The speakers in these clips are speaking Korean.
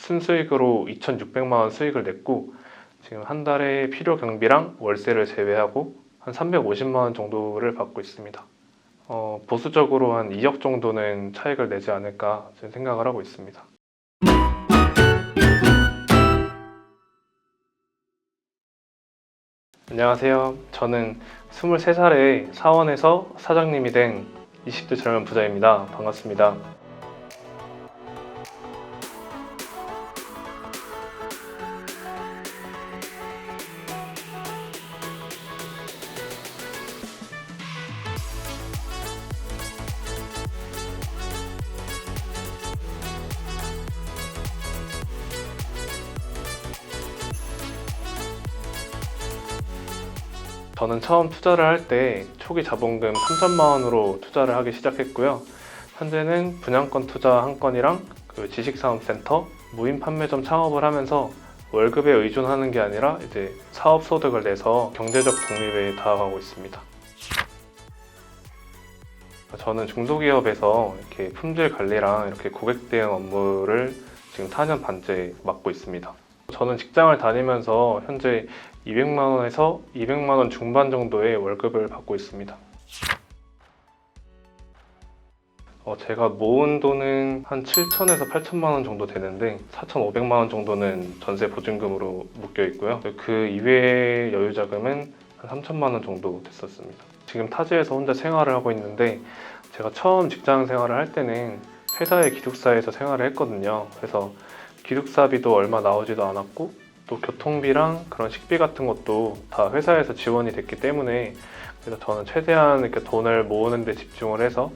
순수익으로 2,600만 원 수익을 냈고 지금 한 달에 필요 경비랑 월세를 제외하고 한 350만 원 정도를 받고 있습니다. 보수적으로 한 2억 정도는 차익을 내지 않을까 생각을 하고 있습니다. 안녕하세요. 저는 23살에 사원에서 사장님이 된 20대 젊은 부자입니다. 반갑습니다. 저는 처음 투자를 할 때 초기 자본금 3천만 원으로 투자를 하기 시작했고요. 현재는 분양권 투자 한 건이랑 지식산업센터, 무인 판매점 창업을 하면서 월급에 의존하는 게 아니라 이제 사업 소득을 내서 경제적 독립에 다가가고 있습니다. 저는 중소기업에서 이렇게 품질 관리랑 이렇게 고객 대응 업무를 지금 4년 반째 맡고 있습니다. 저는 직장을 다니면서 현재 200만 원에서 200만 원 중반 정도의 월급을 받고 있습니다. 제가 모은 돈은 한 7천에서 8천만 원 정도 되는데 4,500만 원 정도는 전세 보증금으로 묶여 있고요. 그 이외의 여유 자금은 한 3천만 원 정도 됐었습니다. 지금 타지에서 혼자 생활을 하고 있는데 제가 처음 직장 생활을 할 때는 회사의 기숙사에서 생활을 했거든요. 그래서 기숙사비도 얼마 나오지도 않았고 또 교통비랑 그런 식비 같은 것도 다 회사에서 지원이 됐기 때문에 그래서 저는 최대한 이렇게 돈을 모으는 데 집중을 해서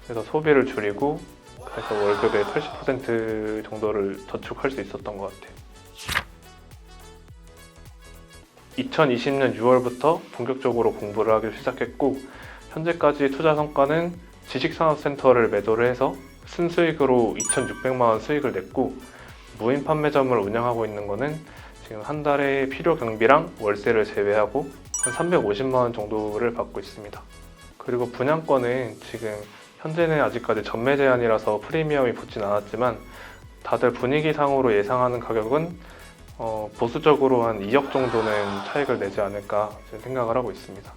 그래서 소비를 줄이고 그래서 월급의 80% 정도를 저축할 수 있었던 것 같아요. 2020년 6월부터 본격적으로 공부를 하기 시작했고 현재까지 투자 성과는 지식산업센터를 매도를 해서 순수익으로 2,600만 원 수익을 냈고 무인 판매점을 운영하고 있는 거는 지금 한 달에 필요 경비랑 월세를 제외하고 한 350만 원 정도를 받고 있습니다. 그리고 분양권은 지금 현재는 아직까지 전매 제한이라서 프리미엄이 붙진 않았지만 다들 분위기상으로 예상하는 가격은 보수적으로 한 2억 정도는 차익을 내지 않을까 생각을 하고 있습니다.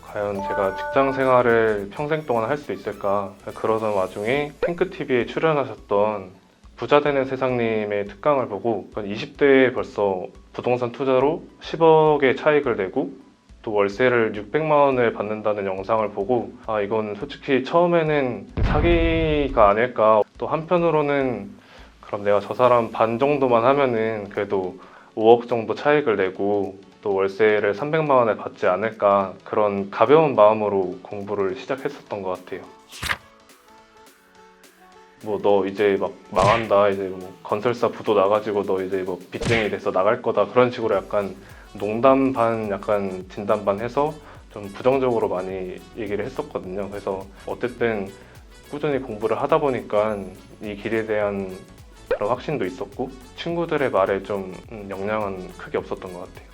과연 제가 직장 생활을 평생 동안 할 수 있을까? 그러던 와중에 탱크TV에 출연하셨던 부자 되는 세상님의 특강을 보고 20대에 벌써 부동산 투자로 10억의 차익을 내고 또 월세를 600만 원을 받는다는 영상을 보고 이건 솔직히 처음에는 사기가 아닐까. 또 한편으로는 그럼 내가 저 사람 반 정도만 하면은 그래도 5억 정도 차익을 내고 또 월세를 300만 원에 받지 않을까, 그런 가벼운 마음으로 공부를 시작했었던 것 같아요. 뭐 너 이제 막 망한다, 이제 뭐 건설사 부도 나가지고 너 이제 뭐 빚쟁이 돼서 나갈 거다, 그런 식으로 약간 농담 반 약간 진담 반 해서 좀 부정적으로 많이 얘기를 했었거든요. 그래서 어쨌든 꾸준히 공부를 하다 보니까 이 길에 대한 그런 확신도 있었고 친구들의 말에 좀 영향은 크게 없었던 것 같아요.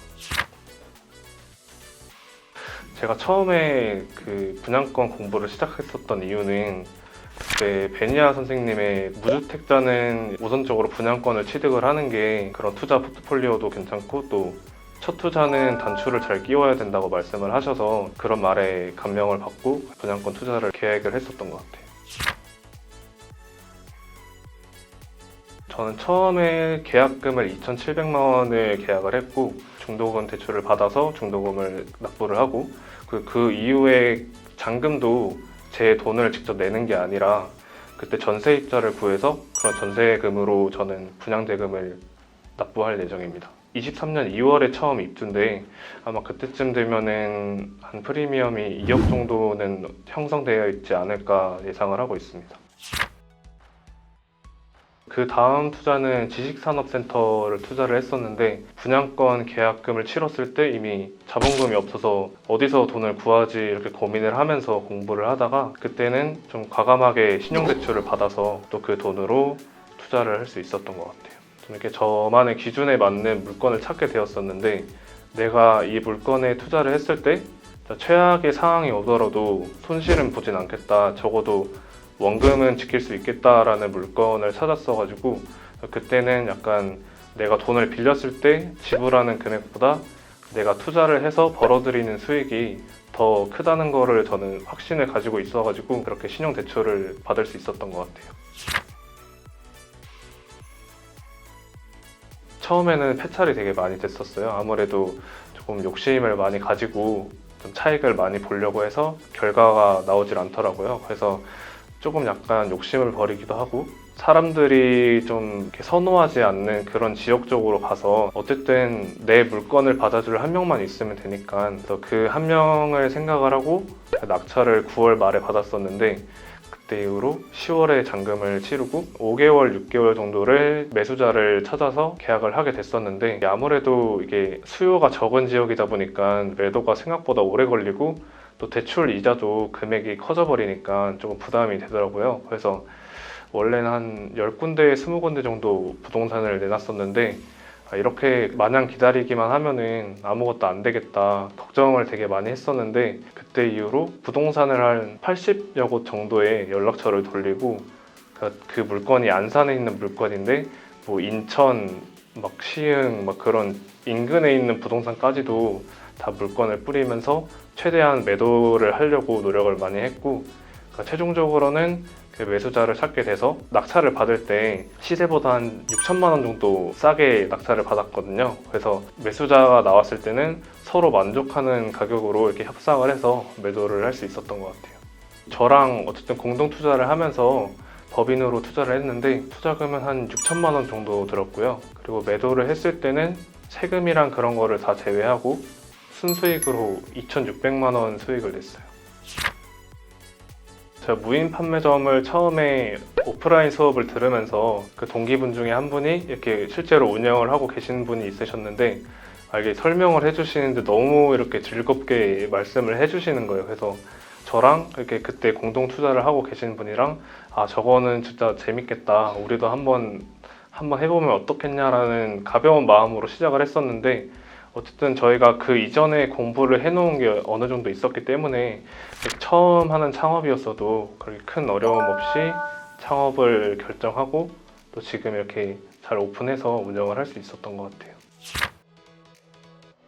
제가 처음에 그 분양권 공부를 시작했었던 이유는 그때 베니아 선생님의 무주택자는 우선적으로 분양권을 취득을 하는 게 그런 투자 포트폴리오도 괜찮고 또 첫 투자는 단추를 잘 끼워야 된다고 말씀을 하셔서 그런 말에 감명을 받고 분양권 투자를 계획을 했었던 것 같아요. 저는 처음에 계약금을 2,700만 원을 계약을 했고 중도금 대출을 받아서 중도금을 납부를 하고 그 이후에 잔금도 제 돈을 직접 내는 게 아니라 그때 전세입자를 구해서 그런 전세금으로 저는 분양대금을 납부할 예정입니다. 23년 2월에 처음 입주인데 아마 그때쯤 되면은 한 프리미엄이 2억 정도는 형성되어 있지 않을까 예상을 하고 있습니다. 그 다음 투자는 지식산업센터를 투자를 했었는데 분양권 계약금을 치렀을 때 이미 자본금이 없어서 어디서 돈을 구하지 이렇게 고민을 하면서 공부를 하다가 그때는 좀 과감하게 신용대출을 받아서 또 그 돈으로 투자를 할 수 있었던 것 같아요. 좀 이렇게 저만의 기준에 맞는 물건을 찾게 되었었는데 내가 이 물건에 투자를 했을 때 최악의 상황이 오더라도 손실은 보진 않겠다. 적어도 원금은 지킬 수 있겠다라는 물건을 찾았어가지고 그때는 약간 내가 돈을 빌렸을 때 지불하는 금액보다 내가 투자를 해서 벌어들이는 수익이 더 크다는 거를 저는 확신을 가지고 있어가지고 그렇게 신용대출을 받을 수 있었던 것 같아요. 처음에는 패찰이 되게 많이 됐었어요. 아무래도 조금 욕심을 많이 가지고 좀 차익을 많이 보려고 해서 결과가 나오질 않더라고요. 그래서 조금 약간 욕심을 버리기도 하고 사람들이 좀 이렇게 선호하지 않는 그런 지역 쪽으로 가서 어쨌든 내 물건을 받아줄 한 명만 있으면 되니까 그래서 그 한 명을 생각을 하고 낙찰을 9월 말에 받았었는데 그때 이후로 10월에 잔금을 치르고 5개월, 6개월 정도를 매수자를 찾아서 계약을 하게 됐었는데 아무래도 이게 수요가 적은 지역이다 보니까 매도가 생각보다 오래 걸리고 또 대출 이자도 금액이 커져 버리니까 조금 부담이 되더라고요. 그래서 원래는 한 10군데, 20군데 정도 부동산을 내놨었는데 이렇게 마냥 기다리기만 하면은 아무것도 안 되겠다 걱정을 되게 많이 했었는데 그때 이후로 부동산을 한 80여 곳 정도의 연락처를 돌리고 그 물건이 안산에 있는 물건인데 뭐 인천, 막 시흥, 막 그런 인근에 있는 부동산까지도 다 물건을 뿌리면서 최대한 매도를 하려고 노력을 많이 했고 최종적으로는 그 매수자를 찾게 돼서 낙찰을 받을 때 시세보다 한 6천만 원 정도 싸게 낙찰을 받았거든요. 그래서 매수자가 나왔을 때는 서로 만족하는 가격으로 이렇게 협상을 해서 매도를 할 수 있었던 것 같아요. 저랑 어쨌든 공동 투자를 하면서 법인으로 투자를 했는데 투자금은 한 6천만 원 정도 들었고요. 그리고 매도를 했을 때는 세금이랑 그런 거를 다 제외하고 순수익으로 2,600만 원 수익을 냈어요. 제가 무인 판매점을 처음에 오프라인 수업을 들으면서 그 동기분 중에 한 분이 이렇게 실제로 운영을 하고 계신 분이 있으셨는데 이게 설명을 해주시는데 너무 이렇게 즐겁게 말씀을 해주시는 거예요. 그래서 저랑 이렇게 그때 공동 투자를 하고 계신 분이랑 저거는 진짜 재밌겠다. 우리도 한번 해보면 어떻겠냐라는 가벼운 마음으로 시작을 했었는데 어쨌든 저희가 그 이전에 공부를 해놓은 게 어느 정도 있었기 때문에 처음 하는 창업이었어도 그렇게 큰 어려움 없이 창업을 결정하고 또 지금 이렇게 잘 오픈해서 운영을 할 수 있었던 것 같아요.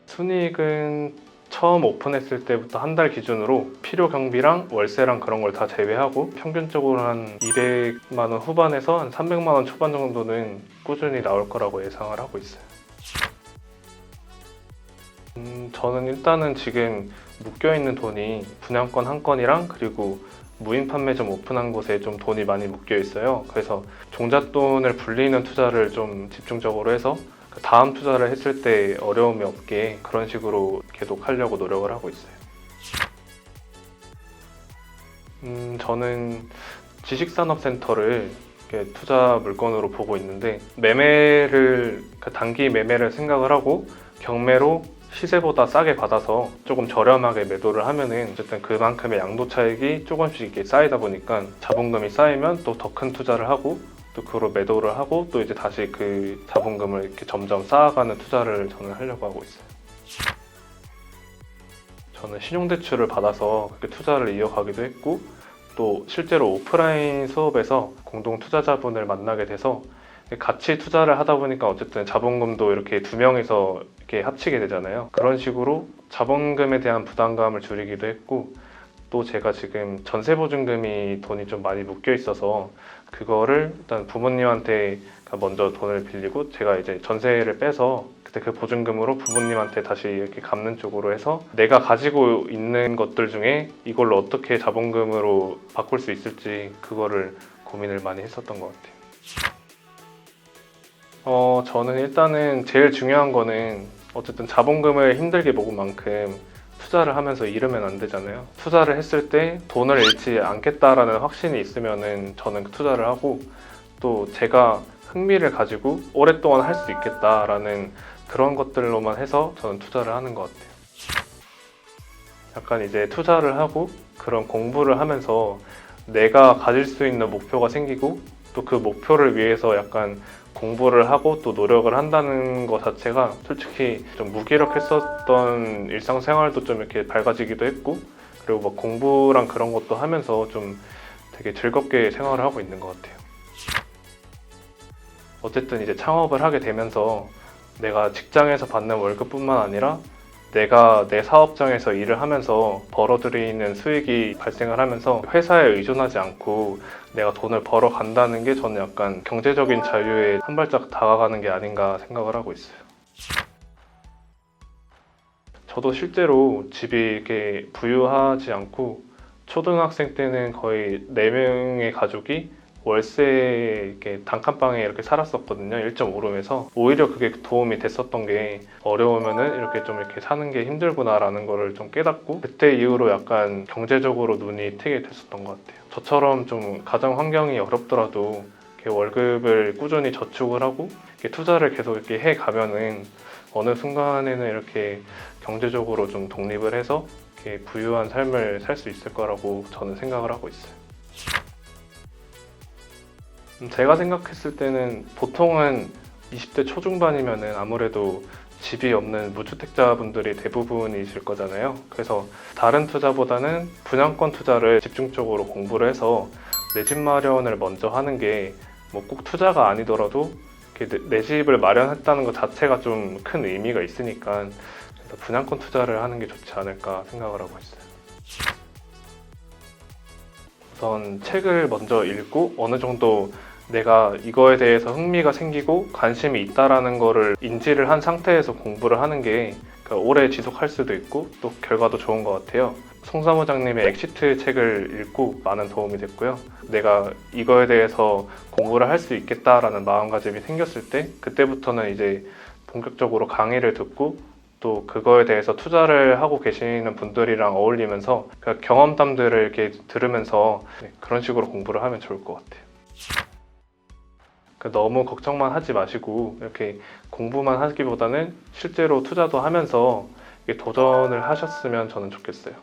순이익은 처음 오픈했을 때부터 한 달 기준으로 필요 경비랑 월세랑 그런 걸 다 제외하고 평균적으로 한 200만 원 후반에서 한 300만 원 초반 정도는 꾸준히 나올 거라고 예상을 하고 있어요. 저는 일단은 지금 묶여있는 돈이 분양권 한 건이랑 그리고 무인 판매점 오픈한 곳에 좀 돈이 많이 묶여 있어요. 그래서 종잣돈을 불리는 투자를 좀 집중적으로 해서 다음 투자를 했을 때 어려움이 없게 그런 식으로 계속 하려고 노력을 하고 있어요. 저는 지식산업센터를 투자 물건으로 보고 있는데 매매를 단기 매매를 생각을 하고 경매로 시세보다 싸게 받아서 조금 저렴하게 매도를 하면은 어쨌든 그만큼의 양도 차익이 조금씩 이렇게 쌓이다 보니까 자본금이 쌓이면 또 더 큰 투자를 하고 또 그로 매도를 하고 또 이제 다시 그 자본금을 이렇게 점점 쌓아가는 투자를 저는 하려고 하고 있어요. 저는 신용대출을 받아서 그렇게 투자를 이어가기도 했고 또 실제로 오프라인 수업에서 공동 투자자분을 만나게 돼서 같이 투자를 하다 보니까 어쨌든 자본금도 이렇게 두 명이서 이렇게 합치게 되잖아요. 그런 식으로 자본금에 대한 부담감을 줄이기도 했고 또 제가 지금 전세보증금이 돈이 좀 많이 묶여 있어서 그거를 일단 부모님한테 먼저 돈을 빌리고 제가 이제 전세를 빼서 그때 그 보증금으로 부모님한테 다시 이렇게 갚는 쪽으로 해서 내가 가지고 있는 것들 중에 이걸로 어떻게 자본금으로 바꿀 수 있을지 그거를 고민을 많이 했었던 것 같아요. 저는 일단은 제일 중요한 거는 어쨌든 자본금을 힘들게 모은 만큼 투자를 하면서 잃으면 안 되잖아요. 투자를 했을 때 돈을 잃지 않겠다라는 확신이 있으면은 저는 투자를 하고 또 제가 흥미를 가지고 오랫동안 할 수 있겠다라는 그런 것들로만 해서 저는 투자를 하는 것 같아요. 약간 이제 투자를 하고 그런 공부를 하면서 내가 가질 수 있는 목표가 생기고 또 그 목표를 위해서 약간 공부를 하고 또 노력을 한다는 것 자체가 솔직히 좀 무기력했었던 일상생활도 좀 이렇게 밝아지기도 했고 그리고 막 공부랑 그런 것도 하면서 좀 되게 즐겁게 생활을 하고 있는 것 같아요. 어쨌든 이제 창업을 하게 되면서 내가 직장에서 받는 월급뿐만 아니라 내가 내 사업장에서 일을 하면서 벌어들이는 수익이 발생을 하면서 회사에 의존하지 않고 내가 돈을 벌어 간다는 게 저는 약간 경제적인 자유에 한 발짝 다가가는 게 아닌가 생각을 하고 있어요. 저도 실제로 집이 이렇게 부유하지 않고 초등학생 때는 거의 4명의 가족이 월세 이렇게 단칸방에 이렇게 살았었거든요. 1.5룸에서. 오히려 그게 도움이 됐었던 게 어려우면은 이렇게 사는 게 힘들구나라는 거를 좀 깨닫고 그때 이후로 약간 경제적으로 눈이 트게 됐었던 것 같아요. 저처럼 좀 가정 환경이 어렵더라도 이렇게 월급을 꾸준히 저축을 하고 이렇게 투자를 계속 이렇게 해 가면은 어느 순간에는 이렇게 경제적으로 좀 독립을 해서 이렇게 부유한 삶을 살 수 있을 거라고 저는 생각을 하고 있어요. 제가 생각했을 때는 보통은 20대 초중반이면은 아무래도 집이 없는 무주택자분들이 대부분이실 거잖아요. 그래서 다른 투자보다는 분양권 투자를 집중적으로 공부를 해서 내 집 마련을 먼저 하는 게 뭐 꼭 투자가 아니더라도 이렇게 내 집을 마련했다는 것 자체가 좀 큰 의미가 있으니까 그래서 분양권 투자를 하는 게 좋지 않을까 생각을 하고 있어요. 우선 책을 먼저 읽고 어느 정도 내가 이거에 대해서 흥미가 생기고 관심이 있다라는 거를 인지를 한 상태에서 공부를 하는 게 오래 지속할 수도 있고 또 결과도 좋은 것 같아요. 송 사무장님의 엑시트 책을 읽고 많은 도움이 됐고요. 내가 이거에 대해서 공부를 할 수 있겠다라는 마음가짐이 생겼을 때 그때부터는 이제 본격적으로 강의를 듣고 또 그거에 대해서 투자를 하고 계시는 분들이랑 어울리면서 그 경험담들을 이렇게 들으면서 그런 식으로 공부를 하면 좋을 것 같아요. 너무 걱정만 하지 마시고 이렇게 공부만 하기보다는 실제로 투자도 하면서 도전을 하셨으면 저는 좋겠어요.